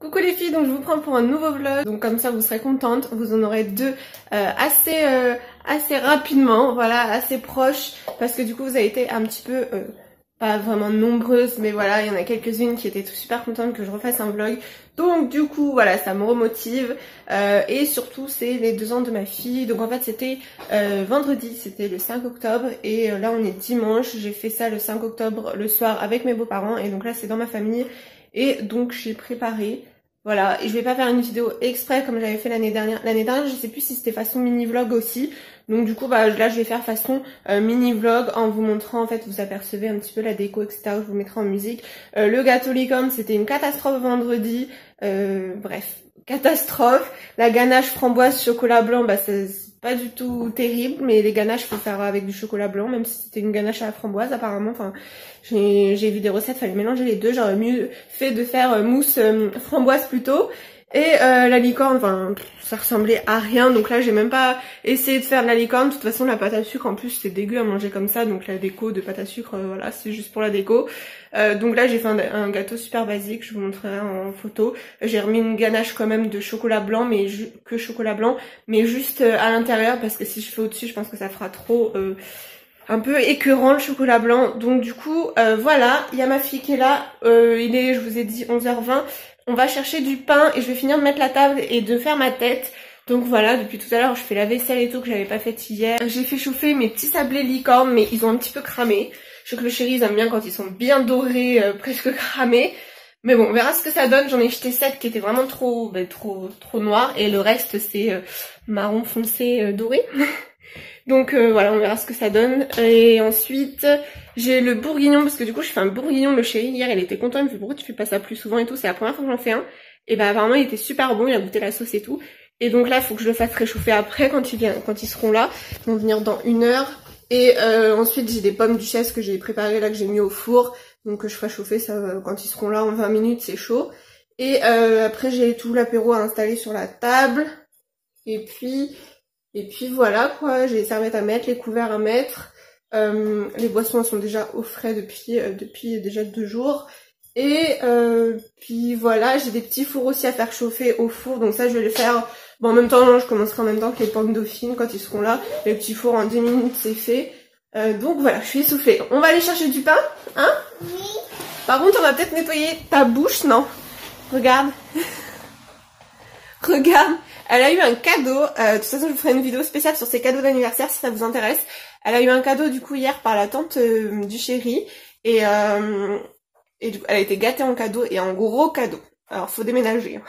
Coucou les filles, donc je vous prends pour un nouveau vlog, donc comme ça vous serez contentes, vous en aurez deux assez rapidement, voilà, assez proches, parce que du coup vous avez été un petit peu, pas vraiment nombreuses, mais voilà, il y en a quelques-unes qui étaient super contentes que je refasse un vlog, donc du coup voilà, ça me remotive, et surtout c'est les 2 ans de ma fille, donc en fait c'était vendredi, c'était le 5 octobre, et là on est dimanche, j'ai fait ça le 5 octobre le soir avec mes beaux-parents, et donc là c'est dans ma famille. Et donc j'ai préparé, voilà, et je vais pas faire une vidéo exprès comme j'avais fait l'année dernière. L'année dernière je sais plus si c'était façon mini vlog aussi. Donc du coup bah là je vais faire façon mini vlog en vous montrant, en fait vous apercevez un petit peu la déco etc. Je vous mettrai en musique. Le gâteau licorne c'était une catastrophe vendredi, bref, catastrophe. La ganache framboise chocolat blanc, bah c'est pas du tout terrible, mais les ganaches faut faire avec du chocolat blanc, même si c'était une ganache à la framboise apparemment. Enfin, j'ai vu des recettes, fallait mélanger les deux. J'aurais mieux fait de faire mousse framboise plutôt. Et la licorne, enfin ça ressemblait à rien, donc là j'ai même pas essayé de faire de la licorne. De toute façon la pâte à sucre en plus c'est dégueu à manger comme ça, donc la déco de pâte à sucre voilà c'est juste pour la déco. Donc là j'ai fait un gâteau super basique, je vous montrerai en photo. J'ai remis une ganache quand même de chocolat blanc, mais que chocolat blanc, mais juste à l'intérieur, parce que si je fais au-dessus je pense que ça fera trop un peu écœurant le chocolat blanc. Donc du coup voilà, il y a ma fille qui est là, il est, je vous ai dit 11h20. On va chercher du pain et je vais finir de mettre la table et de faire ma tête. Donc voilà, depuis tout à l'heure je fais la vaisselle et tout que j'avais pas faite hier. J'ai fait chauffer mes petits sablés licorne, mais ils ont un petit peu cramé. Je sais que le chéri ils aiment bien quand ils sont bien dorés, presque cramés. Mais bon, on verra ce que ça donne. J'en ai jeté 7 qui étaient vraiment trop noirs, et le reste c'est marron foncé doré. Donc voilà, on verra ce que ça donne. Et ensuite, j'ai le bourguignon, parce que du coup je fais un bourguignon. Le chéri hier il était content, il me fait pourquoi tu fais pas ça plus souvent et tout, c'est la première fois que j'en fais un. Et bah apparemment il était super bon, il a goûté la sauce et tout. Et donc là il faut que je le fasse réchauffer après quand ils seront là. Ils vont venir dans 1 heure. Et ensuite j'ai des pommes duchesse que j'ai préparées là, que j'ai mis au four. Donc je ferai chauffer ça quand ils seront là en 20 minutes, c'est chaud. Et après j'ai tout l'apéro à installer sur la table. Et puis voilà quoi, j'ai les serviettes à mettre, les couverts à mettre, les boissons elles sont déjà au frais depuis déjà 2 jours. Et puis voilà, j'ai des petits fours aussi à faire chauffer au four, donc ça je vais les faire, bon en même temps non, je commencerai en même temps que les pommes dauphines quand ils seront là. Les petits fours en 10 minutes c'est fait. Donc voilà, je suis essoufflée. On va aller chercher du pain, hein? Oui. Par contre on va peut-être nettoyer ta bouche, non? Regarde. Regarde. Elle a eu un cadeau, de toute façon je vous ferai une vidéo spéciale sur ses cadeaux d'anniversaire si ça vous intéresse. Elle a eu un cadeau du coup hier par la tante du chéri, et du coup elle a été gâtée en cadeau, et en gros cadeau. Alors faut déménager.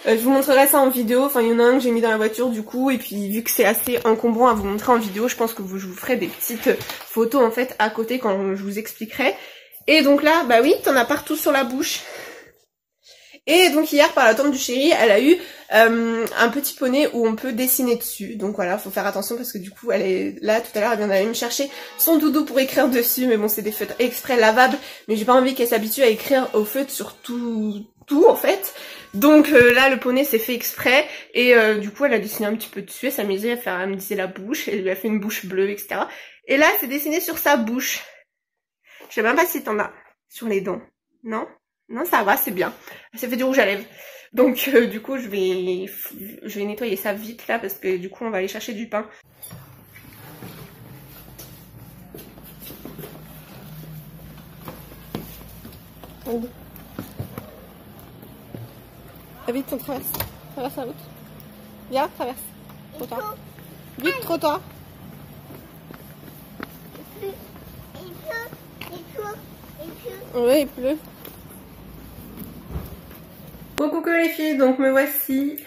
Je vous montrerai ça en vidéo, enfin il y en a un que j'ai mis dans la voiture du coup, et puis vu que c'est assez encombrant à vous montrer en vidéo, je pense que je vous ferai des petites photos en fait à côté quand je vous expliquerai. Et donc là, bah oui, t'en as partout sur la bouche. Et donc hier par la tante du chéri, elle a eu un petit poney où on peut dessiner dessus. Donc voilà, faut faire attention parce que du coup elle est là tout à l'heure, elle vient d'aller me chercher son doudou pour écrire dessus. Mais bon, c'est des feutres exprès lavables, mais j'ai pas envie qu'elle s'habitue à écrire au feutre sur tout en fait. Donc là le poney c'est fait exprès, et du coup elle a dessiné un petit peu dessus, elle s'amusait à me disser la bouche, elle lui a fait une bouche bleue etc. Et là c'est dessiné sur sa bouche. Je sais même pas si t'en as sur les dents, non? Non, ça va, c'est bien. Ça fait du rouge à lèvres. Donc du coup je vais nettoyer ça vite là, parce que du coup on va aller chercher du pain. Ah vite, on traverse la route. Viens, traverse. Trottoir. Vite, trottoir. Oui, il pleut. Bon coucou les filles, donc me voici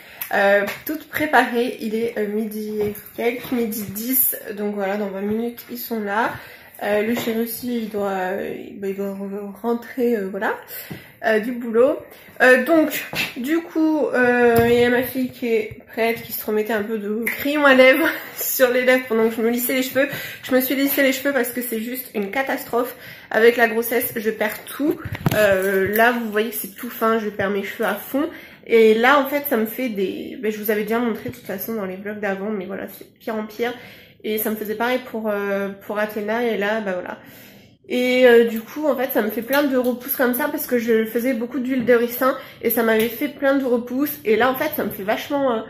toutes préparées. Il est midi et quelques, midi 10, donc voilà, dans 20 minutes ils sont là. Le chéri aussi il doit rentrer voilà du boulot. Donc du coup il y a ma fille qui est prête, qui se remettait un peu de crayon à lèvres sur les lèvres pendant que je me lissais les cheveux. Je me suis lissé les cheveux parce que c'est juste une catastrophe. Avec la grossesse je perds tout. Là vous voyez que c'est tout fin, je perds mes cheveux à fond. Et là en fait ça me fait des... je vous avais déjà montré de toute façon dans les vlogs d'avant, mais voilà c'est pire en pire. Et ça me faisait pareil pour Athéna, et là bah voilà. Et du coup en fait ça me fait plein de repousses comme ça parce que je faisais beaucoup d'huile de ricin et ça m'avait fait plein de repousses. Et là en fait ça me fait vachement...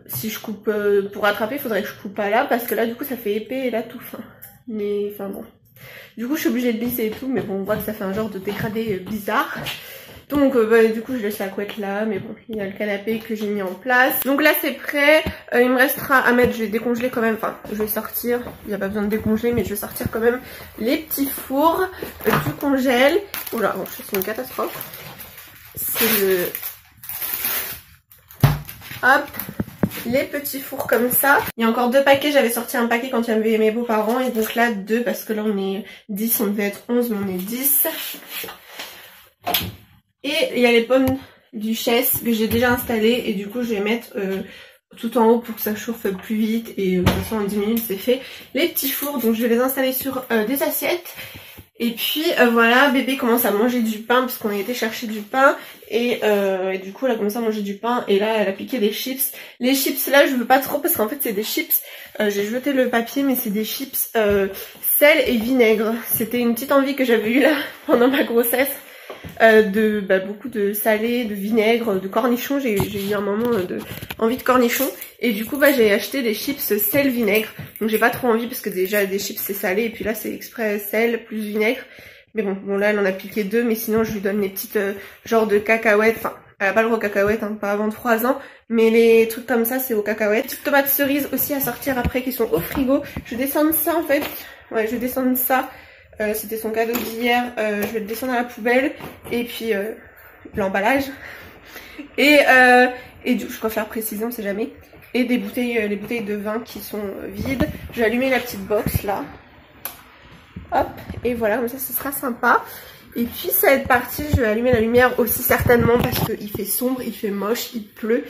si je coupe pour rattraper, il faudrait que je coupe pas là parce que là du coup ça fait épais et là tout fin. Mais enfin bon. Du coup je suis obligée de lisser et tout, mais bon on voit que ça fait un genre de dégradé bizarre. Donc du coup je laisse la couette là, mais bon il y a le canapé que j'ai mis en place. Donc là c'est prêt, il me restera à mettre, je vais décongeler quand même, enfin je vais sortir, il n'y a pas besoin de décongeler mais je vais sortir quand même les petits fours du congèle. Oula, bon, c'est une catastrophe. C'est le... Hop, les petits fours comme ça. Il y a encore 2 paquets, j'avais sorti un paquet quand il y avait mes beaux-parents et donc là 2 parce que là on est 10, on devait être 11 mais on est 10. Et il y a les pommes duchesse que j'ai déjà installées et du coup je vais mettre tout en haut pour que ça chauffe plus vite et de toute façon en 10 minutes c'est fait. Les petits fours, donc je vais les installer sur des assiettes. Et puis voilà, bébé commence à manger du pain parce qu'on a été chercher du pain et du coup elle a commencé à manger du pain et là elle a piqué des chips. Les chips là je veux pas trop parce qu'en fait c'est des chips, j'ai jeté le papier mais c'est des chips sel et vinaigre. C'était une petite envie que j'avais eue là pendant ma grossesse. De beaucoup de salé, de vinaigre, de cornichons, j'ai eu un moment envie de cornichons et du coup j'ai acheté des chips sel vinaigre, donc j'ai pas trop envie parce que déjà des chips c'est salé et puis là c'est exprès sel plus vinaigre, mais bon là elle en a piqué 2 mais sinon je lui donne les petites genres de cacahuètes, enfin elle a pas le droit aux cacahuètes hein, pas avant 3 ans, mais les trucs comme ça c'est aux cacahuètes. Petites tomates cerises aussi à sortir après qui sont au frigo, je vais descendre ça en fait, ouais je vais descendre ça. C'était son cadeau d'hier, je vais le descendre à la poubelle et puis l'emballage et je préfère préciser on sait jamais, et des bouteilles, les bouteilles de vin qui sont vides. Je vais allumer la petite box là, hop, et voilà comme ça ce sera sympa. Et puis ça va être parti, je vais allumer la lumière aussi certainement parce qu'il fait sombre, il fait moche, il pleut.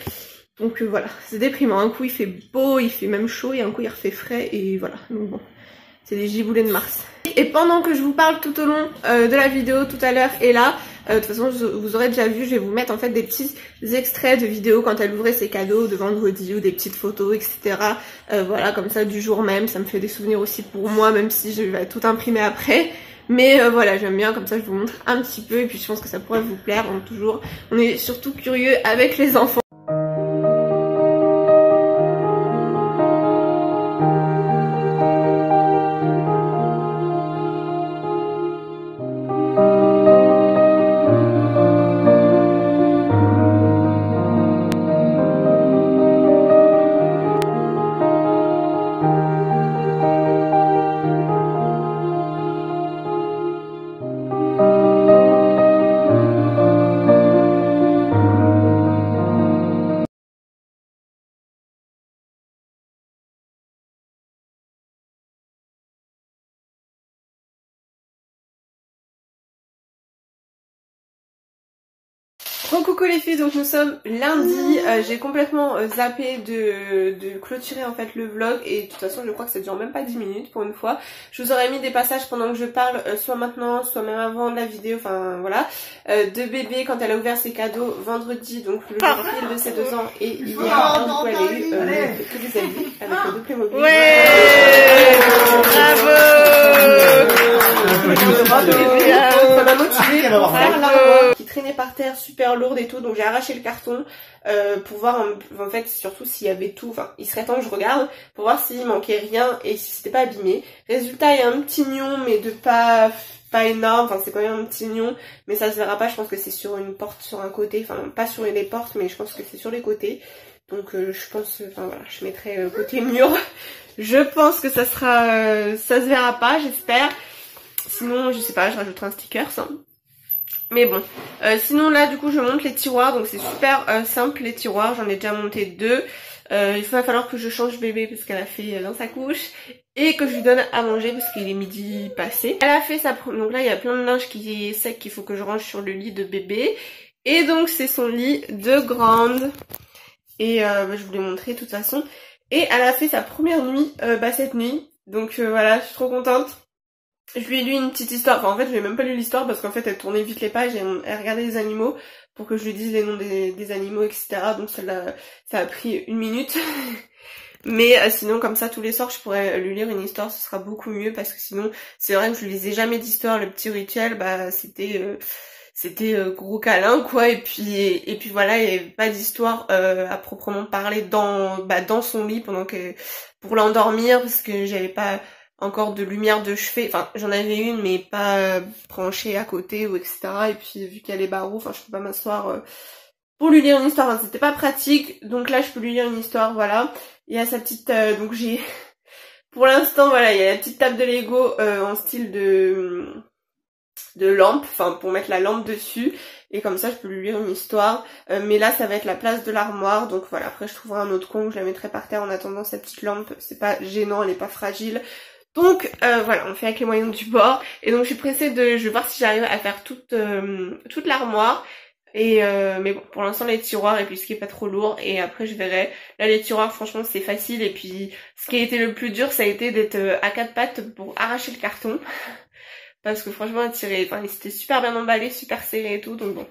Donc voilà, c'est déprimant, un coup il fait beau, il fait même chaud et un coup il refait frais et voilà, donc bon. C'est des giboulées de Mars. Et pendant que je vous parle tout au long de la vidéo tout à l'heure et là, de toute façon vous aurez déjà vu, je vais vous mettre en fait des petits extraits de vidéos quand elle ouvrait ses cadeaux de vendredi ou des petites photos etc. Voilà comme ça du jour même, ça me fait des souvenirs aussi pour moi même si je vais tout imprimer après. Mais voilà j'aime bien comme ça je vous montre un petit peu et puis je pense que ça pourrait vous plaire. Donc toujours, on est surtout curieux avec les enfants. Coucou les filles, donc nous sommes lundi, j'ai complètement zappé de clôturer en fait le vlog et de toute façon je crois que ça dure même pas 10 minutes pour une fois. Je vous aurais mis des passages pendant que je parle, soit maintenant, soit même avant la vidéo, enfin voilà, de bébé quand elle a ouvert ses cadeaux vendredi, donc le jour pile de ses 2 ans et hier, donc elle a eu que des habits avec le Playmobil. Ouais, bravo. Ça m'a motivée pour faire la qui traînait par terre super lourde et tout, donc j'ai arraché le carton pour voir en fait surtout s'il y avait tout, enfin il serait temps que je regarde pour voir s'il manquait rien et si c'était pas abîmé. Résultat il y a un petit nion mais de pas énorme, enfin c'est quand même un petit nion mais ça se verra pas, je pense que c'est sur une porte sur un côté, enfin pas sur les portes mais je pense que c'est sur les côtés. Donc je pense, enfin voilà, je mettrai côté mur. Je pense que ça sera, ça se verra pas, j'espère. Sinon, je sais pas, je rajouterai un sticker, ça. Mais bon, sinon là, du coup, je monte les tiroirs, donc c'est super simple les tiroirs. J'en ai déjà monté 2. Il va falloir que je change bébé parce qu'elle a fait dans sa couche et que je lui donne à manger parce qu'il est midi passé. Elle a fait sa donc là, il y a plein de linge qui est sec qu'il faut que je range sur le lit de bébé. Et donc c'est son lit de grande. Et je vous l'ai montré de toute façon. Et elle a fait sa première nuit cette nuit. Donc voilà, je suis trop contente. Je lui ai lu une petite histoire. Enfin en fait je lui ai même pas lu l'histoire parce qu'en fait elle tournait vite les pages et elle regardait les animaux pour que je lui dise les noms des animaux etc. Donc ça a pris 1 minute. Mais sinon comme ça tous les soirs je pourrais lui lire une histoire, ce sera beaucoup mieux parce que sinon c'est vrai que je lui lisais jamais d'histoire. Le petit rituel bah c'était gros câlin quoi, et puis voilà, il y avait pas d'histoire à proprement parler dans son lit pendant que pour l'endormir, parce que j'avais pas encore de lumière de chevet, enfin j'en avais une mais pas branchée à côté ou etc. Et puis vu qu'elle est barreau, enfin je peux pas m'asseoir pour lui lire une histoire, enfin, c'était pas pratique. Donc là je peux lui lire une histoire, voilà. Il y a sa petite donc j'ai pour l'instant voilà, il y a la petite table de Lego en style de lampe, enfin pour mettre la lampe dessus, et comme ça je peux lui lire une histoire. Mais là ça va être la place de l'armoire, donc voilà, après je trouverai un autre coin où je la mettrai par terre en attendant cette petite lampe, c'est pas gênant, elle est pas fragile. Donc voilà, on fait avec les moyens du bord, et donc je suis pressée je vais voir si j'arrive à faire toute l'armoire. Et mais bon, pour l'instant les tiroirs et puis ce qui est pas trop lourd, et après je verrai. Là les tiroirs franchement c'est facile, et puis ce qui a été le plus dur ça a été d'être à quatre pattes pour arracher le carton. Parce que franchement c'était super bien emballé, super serré et tout, donc bon.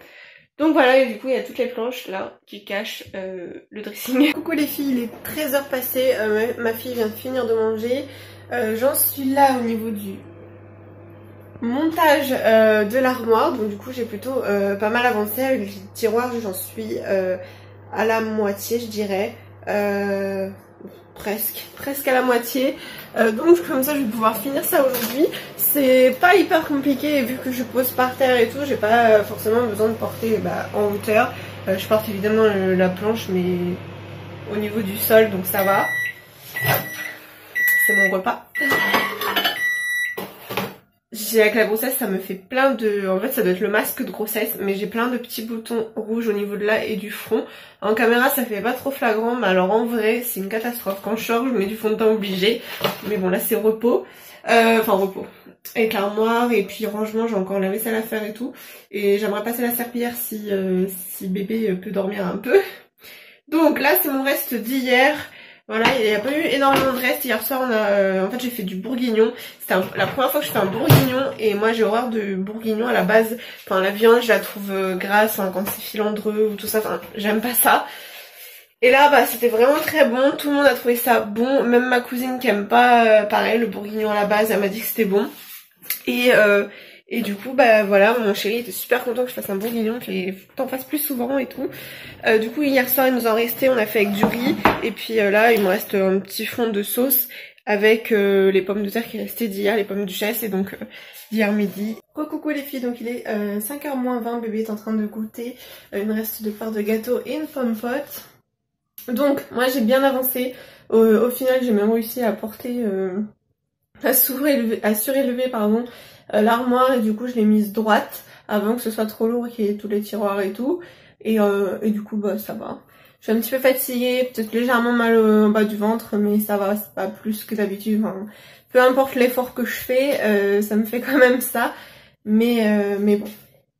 Donc voilà, et du coup il y a toutes les planches là qui cachent le dressing. Coucou les filles, il est 13h passé, ma fille vient de finir de manger. J'en suis là au niveau du montage de l'armoire, donc du coup j'ai plutôt pas mal avancé avec les tiroirs, j'en suis à la moitié je dirais. Presque à la moitié, donc comme ça je vais pouvoir finir ça aujourd'hui. C'est pas hyper compliqué, et vu que je pose par terre et tout, j'ai pas forcément besoin de porter en hauteur. Je porte évidemment la planche mais au niveau du sol, donc ça va. C'est mon repas. Avec la grossesse ça me fait plein de... En fait ça doit être le masque de grossesse, mais j'ai plein de petits boutons rouges au niveau de là et du front. En caméra ça fait pas trop flagrant, mais alors en vrai c'est une catastrophe. Quand je sors je mets du fond de teint obligé, mais bon là c'est repos. Enfin repos. Avec l'armoire et puis rangement, j'ai encore la vaisselle à faire et tout. Et j'aimerais passer la serpillière si bébé peut dormir un peu. Donc là c'est mon reste d'hier. Voilà, il n'y a pas eu énormément de reste. Hier soir, en fait, j'ai fait du bourguignon. C'était la première fois que je fais un bourguignon, et moi j'ai horreur de bourguignon à la base. Enfin, la viande, je la trouve grasse quand c'est filandreux ou tout ça. Enfin, j'aime pas ça. Et là, c'était vraiment très bon. Tout le monde a trouvé ça bon. Même ma cousine qui aime pas, pareil, le bourguignon à la base, elle m'a dit que c'était bon. Et du coup voilà, mon chéri était super content que je fasse un bourguignon, qu'il t'en fasse plus souvent et tout. Du coup hier soir il nous en restait, on a fait avec du riz, et puis là il me reste un petit fond de sauce avec les pommes de terre qui restaient d'hier, les pommes duchesse, et donc d'hier midi. Coucou les filles, donc il est 5h moins 20, bébé est en train de goûter une reste de part de gâteau et une pomme pote. Donc moi j'ai bien avancé, au final j'ai même réussi à porter... à surélever pardon, l'armoire, et du coup je l'ai mise droite avant que ce soit trop lourd, qu'il y ait tous les tiroirs et tout, et du coup ça va. Je suis un petit peu fatiguée, peut-être légèrement mal au bas du ventre, mais ça va, c'est pas plus que d'habitude. Enfin, peu importe l'effort que je fais, ça me fait quand même ça, mais bon.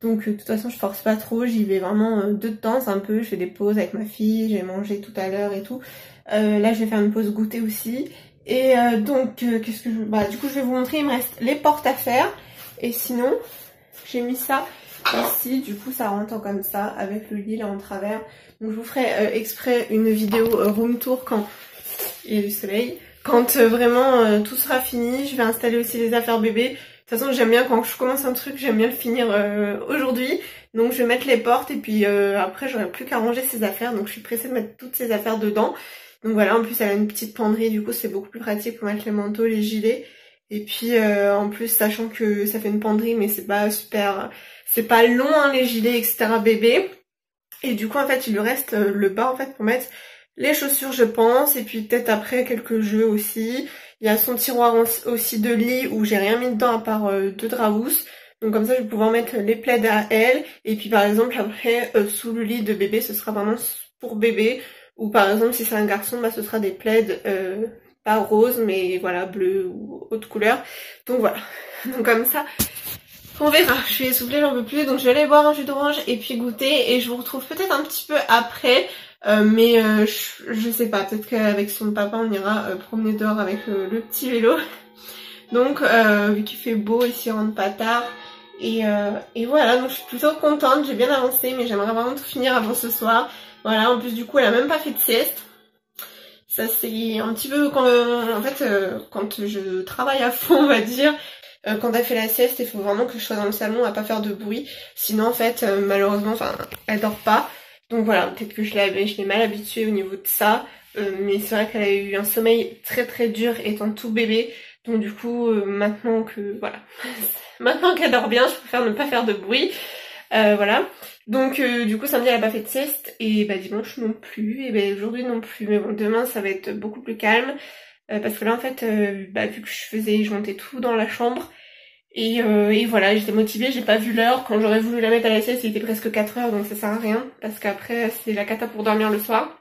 Donc de toute façon je force pas trop, j'y vais vraiment de temps un peu, je fais des pauses avec ma fille, j'ai mangé tout à l'heure et tout. Là je vais faire une pause goûter aussi. Et donc qu'est-ce que du coup je vais vous montrer, il me reste les portes à faire, et sinon j'ai mis ça ici, du coup ça rentre comme ça avec le lit là en travers. Donc je vous ferai exprès une vidéo room tour quand il y a du soleil, quand vraiment tout sera fini. Je vais installer aussi les affaires bébé. De toute façon j'aime bien, quand je commence un truc j'aime bien le finir aujourd'hui, donc je vais mettre les portes, et puis après j'aurai plus qu'à ranger ces affaires, donc je suis pressée de mettre toutes ces affaires dedans. Donc voilà, en plus elle a une petite penderie, du coup c'est beaucoup plus pratique pour mettre les manteaux, les gilets. Et puis en plus, sachant que ça fait une penderie, mais c'est pas super, c'est pas long hein, les gilets etc bébé. Et du coup en fait il lui reste le bas en fait pour mettre les chaussures je pense, et puis peut-être après quelques jeux aussi. Il y a son tiroir aussi de lit où j'ai rien mis dedans à part deux draps. Donc comme ça je vais pouvoir mettre les plaids à elle. Et puis par exemple après sous le lit de bébé ce sera vraiment pour bébé. Ou par exemple si c'est un garçon, ce sera des plaids pas rose mais voilà bleu ou autre couleur. Donc voilà, donc comme ça on verra. Je suis essoufflée, j'en peux plus, donc je vais aller boire un jus d'orange et puis goûter, et je vous retrouve peut-être un petit peu après. Mais je sais pas, peut-être qu'avec son papa on ira promener dehors avec le petit vélo. Donc vu qu'il fait beau ici, on rentre pas tard. Et voilà, donc je suis plutôt contente, j'ai bien avancé, mais j'aimerais vraiment tout finir avant ce soir. Voilà, en plus du coup elle a même pas fait de sieste. Ça c'est un petit peu quand, en fait, quand je travaille à fond, on va dire, quand elle fait la sieste, il faut vraiment que je sois dans le salon à pas faire de bruit. Sinon, en fait, malheureusement, enfin, elle dort pas. Donc voilà, peut-être que je l'ai mal habituée au niveau de ça. Mais c'est vrai qu'elle a eu un sommeil très très dur étant tout bébé. Donc du coup, maintenant que, voilà, maintenant qu'elle dort bien, je préfère ne pas faire de bruit. Voilà. Donc du coup samedi elle a pas fait de sieste et bah dimanche non plus et bah aujourd'hui non plus, mais bon demain ça va être beaucoup plus calme parce que là en fait bah vu que je montais tout dans la chambre et voilà j'étais motivée, j'ai pas vu l'heure, quand j'aurais voulu la mettre à la sieste il était presque 4 heures donc ça sert à rien parce qu'après c'est la cata pour dormir le soir.